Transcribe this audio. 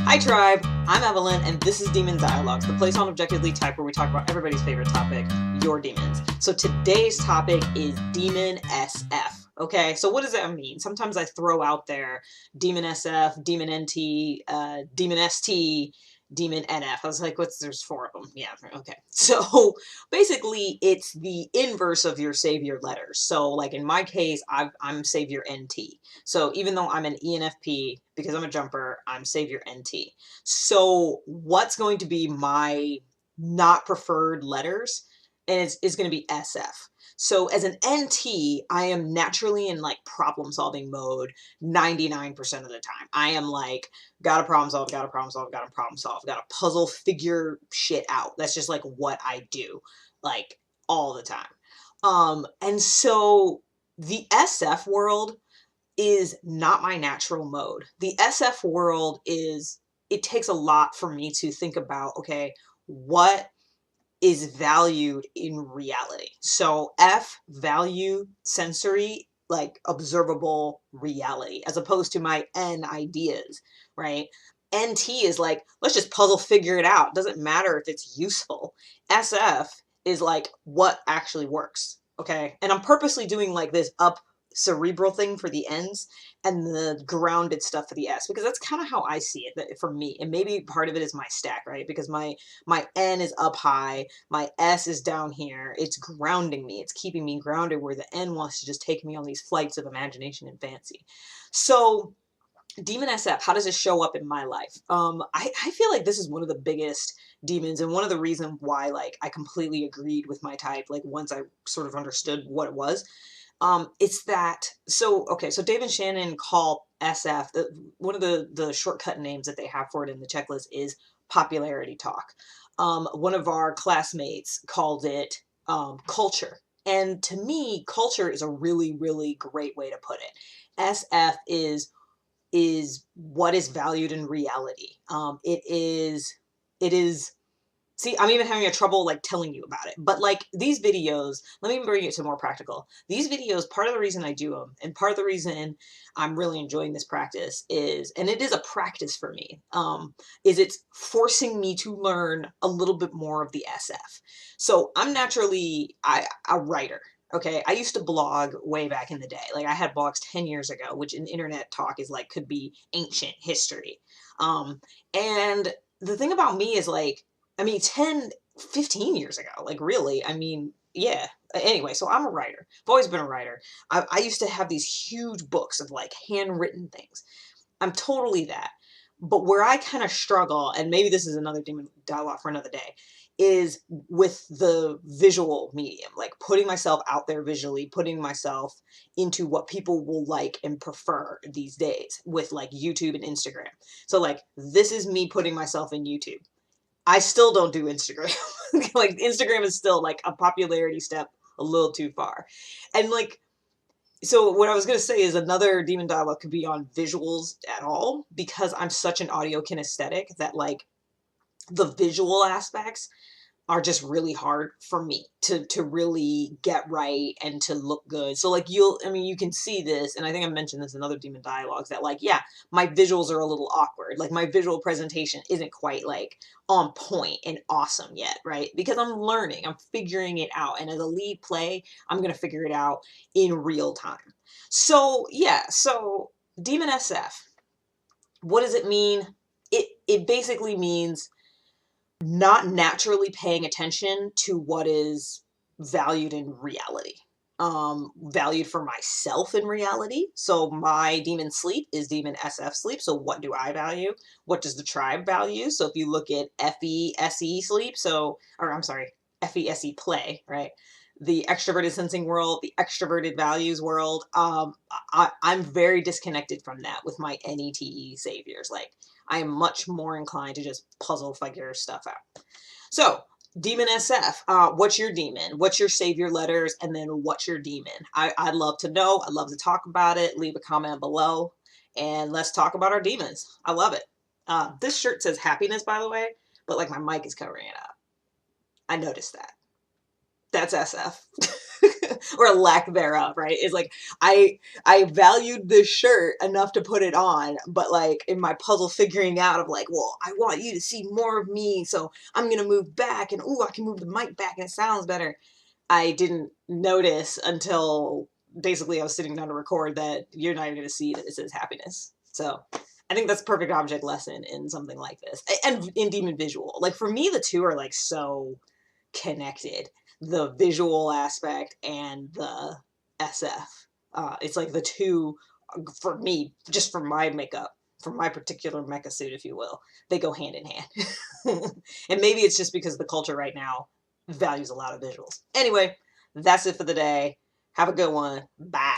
Hi Tribe, I'm Evelyn and this is Demon Dialogues, the place on Objectively Type where we talk about everybody's favorite topic, your demons. So today's topic is Demon SF. Okay, so what does that mean? Sometimes I throw out there Demon SF, Demon NT, Demon ST, Demon NF. I was like, there's four of them. Yeah, okay. So basically it's the inverse of your savior letters. So like in my case, I'm savior NT. So even though I'm an ENFP, because I'm a jumper, I'm savior NT. So what's going to be my not preferred letters? And it's going to be SF. So as an NT, I am naturally in like problem solving mode 99% of the time. I am like, gotta problem solve, gotta problem solve, gotta problem solve, gotta puzzle figure shit out. That's just like what I do, like all the time. And so the SF world is not my natural mode. The SF world is, it takes a lot for me to think about, okay, what is valued in reality? So F, value, sensory, like observable reality, as opposed to my N, ideas, right? NT is like, let's just puzzle figure it out. Doesn't matter if it's useful. SF is like what actually works. Okay. And I'm purposely doing like this up cerebral thing for the N's and the grounded stuff for the S, because that's kind of how I see it for me. And maybe part of it is my stack, right? Because my N is up high, my S is down here. It's grounding me. It's keeping me grounded, where the N wants to just take me on these flights of imagination and fancy. So Demon SF, how does it show up in my life? I feel like this is one of the biggest demons, and one of the reasons why like I completely agreed with my type, like once I sort of understood what it was. It's that, so Dave and Shannon call SF, one of the shortcut names that they have for it in the checklist is popularity talk. One of our classmates called it culture. And to me, culture is a really, really great way to put it. SF is what is valued in reality. It is See, I'm even having a trouble like telling you about it. But like these videos, let me bring it to more practical. These videos, part of the reason I do them and part of the reason I'm really enjoying this practice is, and it is a practice for me, is it's forcing me to learn a little bit more of the SF. So I'm naturally a writer. Okay, I used to blog way back in the day. Like I had blogs 10 years ago, which in internet talk is like could be ancient history. And the thing about me is like, I mean, 10, 15 years ago, like really, I mean, yeah. Anyway, so I'm a writer. I've always been a writer. I used to have these huge books of like handwritten things. I'm totally that. But where I kind of struggle, and maybe this is another demon dialogue for another day, is with the visual medium, like putting myself out there visually, putting myself into what people will like and prefer these days with like YouTube and Instagram. So like this is me putting myself in YouTube. I still don't do Instagram. Like Instagram is still like a popularity step a little too far. And like, so what I was going to say is another demon dialogue could be on visuals at all, because I'm such an audio kinesthetic that like the visual aspects are just really hard for me to really get right and to look good. So like I mean, you can see this, and I think I mentioned this in other demon dialogues, that like, yeah, my visuals are a little awkward. Like my visual presentation isn't quite like on point and awesome yet, right? Because I'm learning, I'm figuring it out. And as a lead play, I'm going to figure it out in real time. So yeah, so Demon SF, what does it mean? It basically means not naturally paying attention to what is valued in reality. Valued for myself in reality. So my demon sleep is demon SF sleep. So what do I value? What does the tribe value? So if you look at FESE sleep, or I'm sorry, FESE play, right? The extroverted sensing world, the extroverted values world. I'm very disconnected from that with my NETE saviors. Like I am much more inclined to just puzzle figure stuff out. So, Demon SF, what's your demon? What's your savior letters? And then what's your demon? I'd love to know. I'd love to talk about it. Leave a comment below and let's talk about our demons. I love it. This shirt says happiness, by the way, but like my mic is covering it up. I noticed that. That's SF. Or a lack thereof, right? It's like I valued this shirt enough to put it on, but like in my puzzle figuring out of like, well, I want you to see more of me, so I'm gonna move back, and ooh, I can move the mic back and it sounds better. I didn't notice until basically I was sitting down to record that you're not even gonna see that it says happiness. So I think that's a perfect object lesson in something like this. And in Demon Visual. Like for me, the two are like so connected, the visual aspect and the SF. It's like the two, for me, just for my makeup, for my particular mecha suit, if you will, they go hand in hand. And maybe it's just because the culture right now values a lot of visuals. Anyway, that's it for the day. Have a good one. Bye.